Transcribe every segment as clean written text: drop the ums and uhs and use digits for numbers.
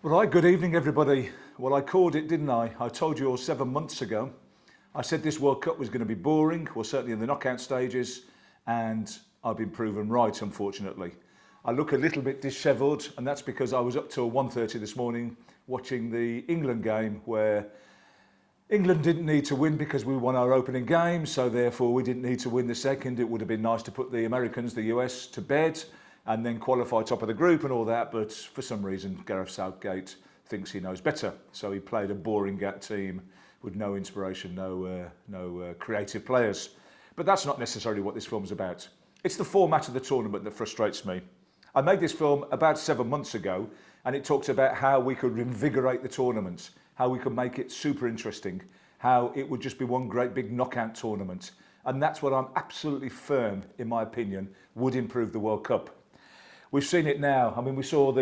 Right, good evening everybody. Well, I called it, didn't I? I told you all 7 months ago. I said this World Cup was going to be boring, well certainly in the knockout stages, and I've been proven right, unfortunately. I look a little bit dishevelled, and that's because I was up till 1:30 this morning watching the England game where England didn't need to win because we won our opening game, so therefore we didn't need to win the second. It would have been nice to put the Americans, the US, to bed and then qualify top of the group and all that, but for some reason Gareth Southgate thinks he knows better. So he played a boring team with no inspiration, no creative players. But that's not necessarily what this film's about. It's the format of the tournament that frustrates me. I made this film about 7 months ago, and it talks about how we could invigorate the tournament, how we could make it super interesting, how it would just be one great big knockout tournament. And that's what I'm absolutely firm, in my opinion, would improve the World Cup. We've seen it now. I mean, we saw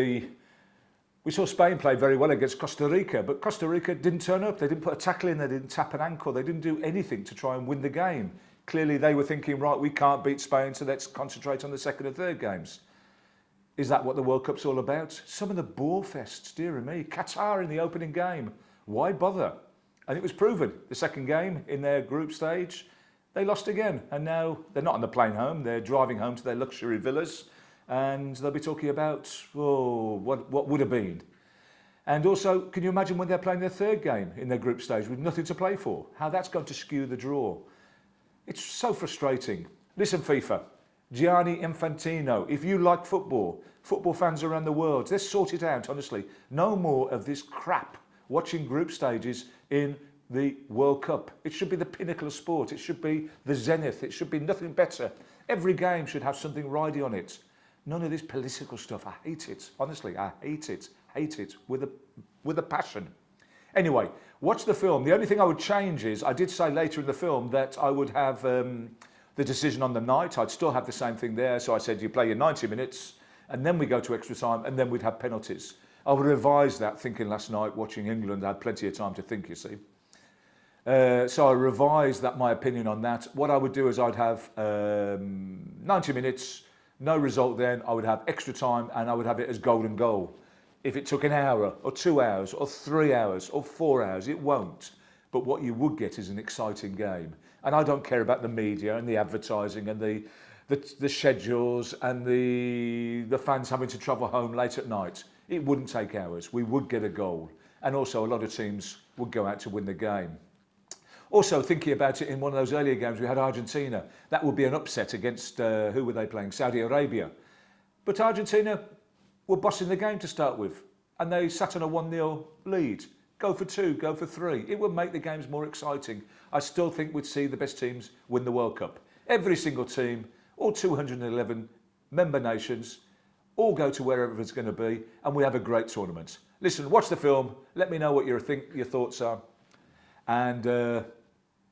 Spain play very well against Costa Rica, but Costa Rica didn't turn up. They didn't put a tackle in, they didn't tap an ankle, they didn't do anything to try and win the game. Clearly they were thinking, right, we can't beat Spain, so let's concentrate on the second and third games. Is that what the World Cup's all about? Some of the bore fests, dear me. Qatar in the opening game. Why bother? And it was proven. The second game in their group stage, they lost again. And now they're not on the plane home. They're driving home to their luxury villas. And they'll be talking about, what would have been. And also, can you imagine when they're playing their third game in their group stage with nothing to play for? How that's going to skew the draw. It's so frustrating. Listen, FIFA, Gianni Infantino, if you like football fans around the world, let's sort it out, honestly. No more of this crap watching group stages in the World Cup. It should be the pinnacle of sport. It should be the zenith. It should be nothing better. Every game should have something riding on it. None of this political stuff. I hate it. Honestly, I hate it. Hate it with a passion. Anyway, watch the film. The only thing I would change is, I did say later in the film that I would have the decision on the night. I'd still have the same thing there. So I said, you play your 90 minutes and then we go to extra time and then we'd have penalties. I would revise that thinking last night, watching England. I had plenty of time to think, you see. So I revised that, my opinion on that. What I would do is I'd have 90 minutes, no result then, I would have extra time and I would have it as golden goal. If it took an hour or 2 hours or 3 hours or 4 hours, it won't. But what you would get is an exciting game. And I don't care about the media and the advertising and the schedules and the fans having to travel home late at night. It wouldn't take hours. We would get a goal. And also a lot of teams would go out to win the game. Also, thinking about it, in one of those earlier games, we had Argentina. That would be an upset against, who were they playing? Saudi Arabia. But Argentina were bossing the game to start with. And they sat on a 1-0 lead. Go for 2, go for 3. It would make the games more exciting. I still think we'd see the best teams win the World Cup. Every single team, all 211 member nations, all go to wherever it's going to be, and we have a great tournament. Listen, watch the film. Let me know what your thoughts are. And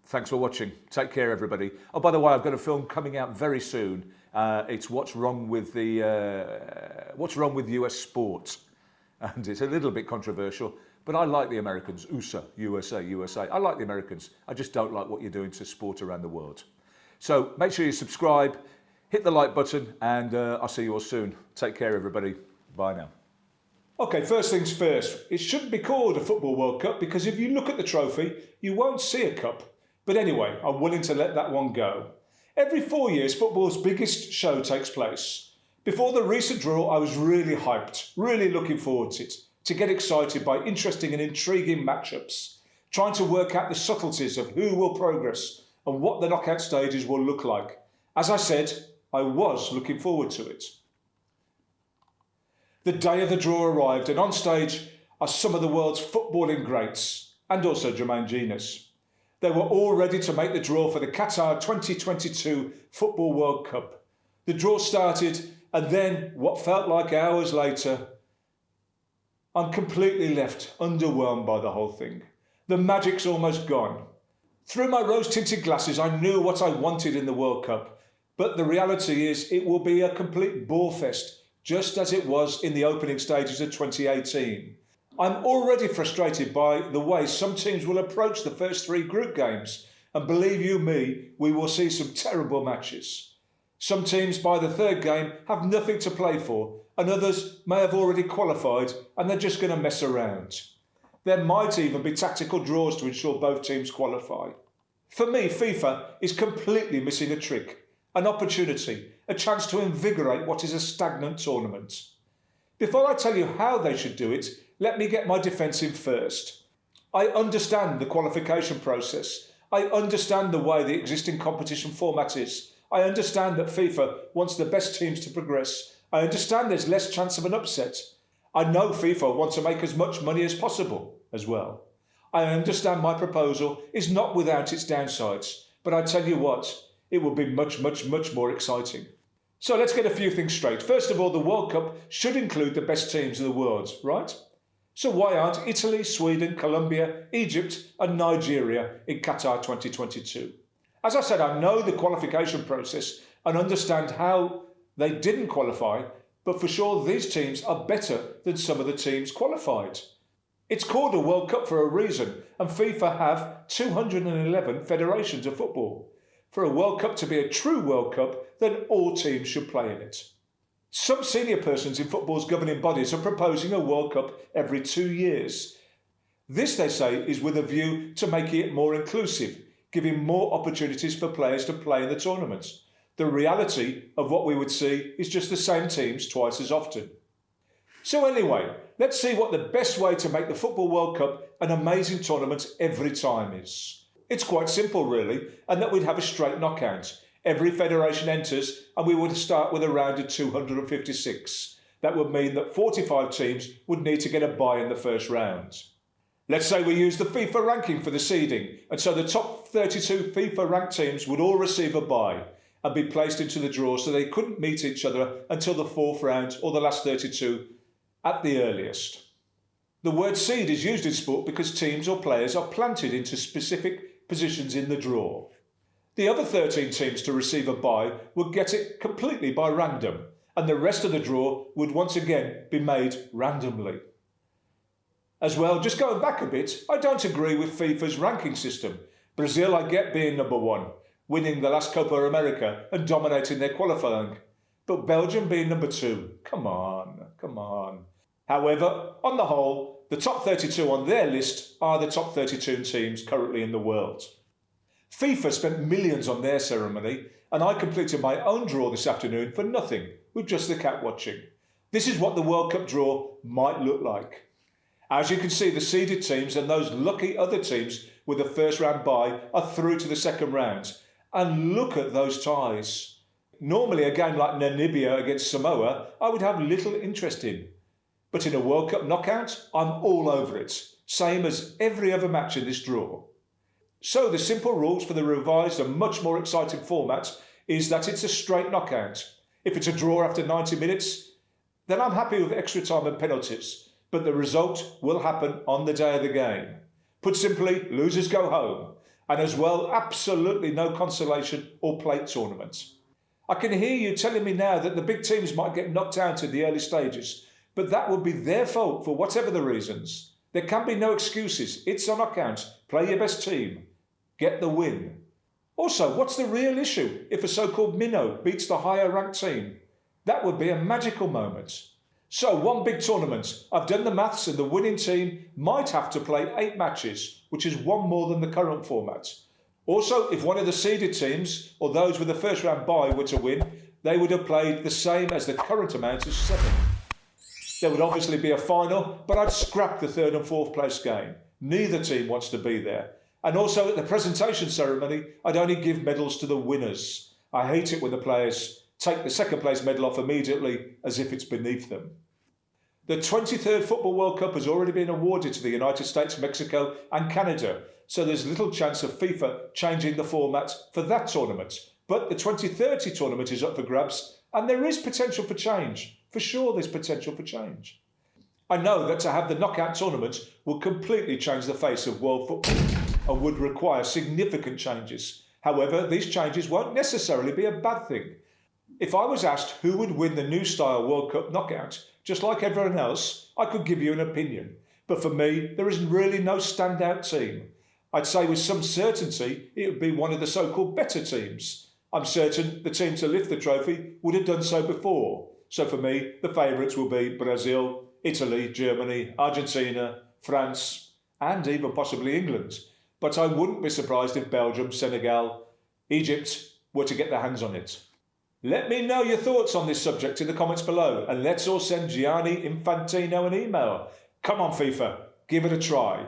thanks for watching. Take care, everybody. Oh, by the way, I've got a film coming out very soon. It's what's wrong with US sport, and it's a little bit controversial. But I like the Americans. USA. I like the Americans. I just don't like what you're doing to sport around the world. So make sure you subscribe, hit the like button, and I'll see you all soon. Take care, everybody. Bye now. Okay, first things first. It shouldn't be called a Football World Cup because if you look at the trophy, you won't see a cup. But anyway, I'm willing to let that one go. Every 4 years, football's biggest show takes place. Before the recent draw, I was really hyped, really looking forward to it, to get excited by interesting and intriguing matchups, trying to work out the subtleties of who will progress and what the knockout stages will look like. As I said, I was looking forward to it. The day of the draw arrived, and on stage are some of the world's footballing greats, and also Jermaine Genius. They were all ready to make the draw for the Qatar 2022 Football World Cup. The draw started, and then, what felt like hours later, I'm completely left underwhelmed by the whole thing. The magic's almost gone. Through my rose-tinted glasses, I knew what I wanted in the World Cup, but the reality is it will be a complete bore fest, just as it was in the opening stages of 2018. I'm already frustrated by the way some teams will approach the first 3 group games, and believe you me, we will see some terrible matches. Some teams by the third game have nothing to play for, and others may have already qualified and they're just going to mess around. There might even be tactical draws to ensure both teams qualify. For me, FIFA is completely missing a trick, an opportunity, a chance to invigorate what is a stagnant tournament. Before I tell you how they should do it, let me get my defence in first. I understand the qualification process. I understand the way the existing competition format is. I understand that FIFA wants the best teams to progress. I understand there's less chance of an upset. I know FIFA want to make as much money as possible as well. I understand my proposal is not without its downsides, but I tell you what, it will be much more exciting. So let's get a few things straight. First of all, the World Cup should include the best teams in the world, right? So why aren't Italy, Sweden, Colombia, Egypt and Nigeria in Qatar 2022? As I said, I know the qualification process and understand how they didn't qualify, but for sure these teams are better than some of the teams qualified. It's called a World Cup for a reason, and FIFA have 211 federations of football. For a World Cup to be a true World Cup, then all teams should play in it. Some senior persons in football's governing bodies are proposing a World Cup every 2 years. This, they say, is with a view to making it more inclusive, giving more opportunities for players to play in the tournaments. The reality of what we would see is just the same teams twice as often. So anyway, let's see what the best way to make the Football World Cup an amazing tournament every time is. It's quite simple really, and that we'd have a straight knockout. Every federation enters and we would start with a round of 256. That would mean that 45 teams would need to get a bye in the first round. Let's say we use the FIFA ranking for the seeding, and so the top 32 FIFA ranked teams would all receive a bye and be placed into the draw so they couldn't meet each other until the fourth round or the last 32 at the earliest. The word seed is used in sport because teams or players are planted into specific positions in the draw. The other 13 teams to receive a bye would get it completely by random, and the rest of the draw would once again be made randomly. As well, just going back a bit, I don't agree with FIFA's ranking system. Brazil I get being number one, winning the last Copa America and dominating their qualifying. But Belgium being number two, come on. However, on the whole, the top 32 on their list are the top 32 teams currently in the world. FIFA spent millions on their ceremony, and I completed my own draw this afternoon for nothing, with just the cat watching. This is what the World Cup draw might look like. As you can see, the seeded teams and those lucky other teams with the first round bye are through to the second round. And look at those ties. Normally a game like Namibia against Samoa, I would have little interest in. But in a World Cup knockout, I'm all over it, same as every other match in this draw. So the simple rules for the revised and much more exciting format is that it's a straight knockout. If it's a draw after 90 minutes, then I'm happy with extra time and penalties, but the result will happen on the day of the game. Put simply, losers go home, and as well, absolutely no consolation or plate tournaments. I can hear you telling me now that the big teams might get knocked out in the early stages, but that would be their fault for whatever the reasons. There can be no excuses. It's a knockout. Play your best team. Get the win. Also, what's the real issue if a so-called minnow beats the higher ranked team? That would be a magical moment. So, one big tournament. I've done the maths and the winning team might have to play 8 matches, which is one more than the current format. Also, if one of the seeded teams, or those with the first round bye, were to win, they would have played the same as the current amount of 7. There would obviously be a final, but I'd scrap the 3rd and 4th place game. Neither team wants to be there. And also at the presentation ceremony, I'd only give medals to the winners. I hate it when the players take the 2nd place medal off immediately as if it's beneath them. The 23rd Football World Cup has already been awarded to the United States, Mexico and Canada, so there's little chance of FIFA changing the format for that tournament. But the 2030 tournament is up for grabs and there is potential for change. For sure there's potential for change. I know that to have the knockout tournament would completely change the face of world football and would require significant changes. However, these changes won't necessarily be a bad thing. If I was asked who would win the new style World Cup knockout, just like everyone else, I could give you an opinion. But for me, there is really no standout team. I'd say with some certainty it would be one of the so-called better teams. I'm certain the team to lift the trophy would have done so before. So for me, the favourites will be Brazil, Italy, Germany, Argentina, France, and even possibly England. But I wouldn't be surprised if Belgium, Senegal, Egypt were to get their hands on it. Let me know your thoughts on this subject in the comments below, and let's all send Gianni Infantino an email. Come on FIFA, give it a try.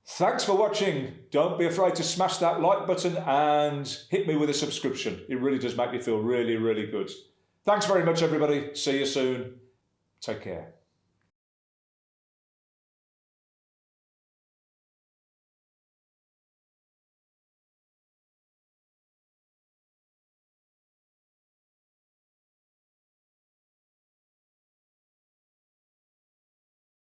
Thanks for watching. Don't be afraid to smash that like button and hit me with a subscription. It really does make me feel really, really good. Thanks very much, everybody. See you soon. Take care.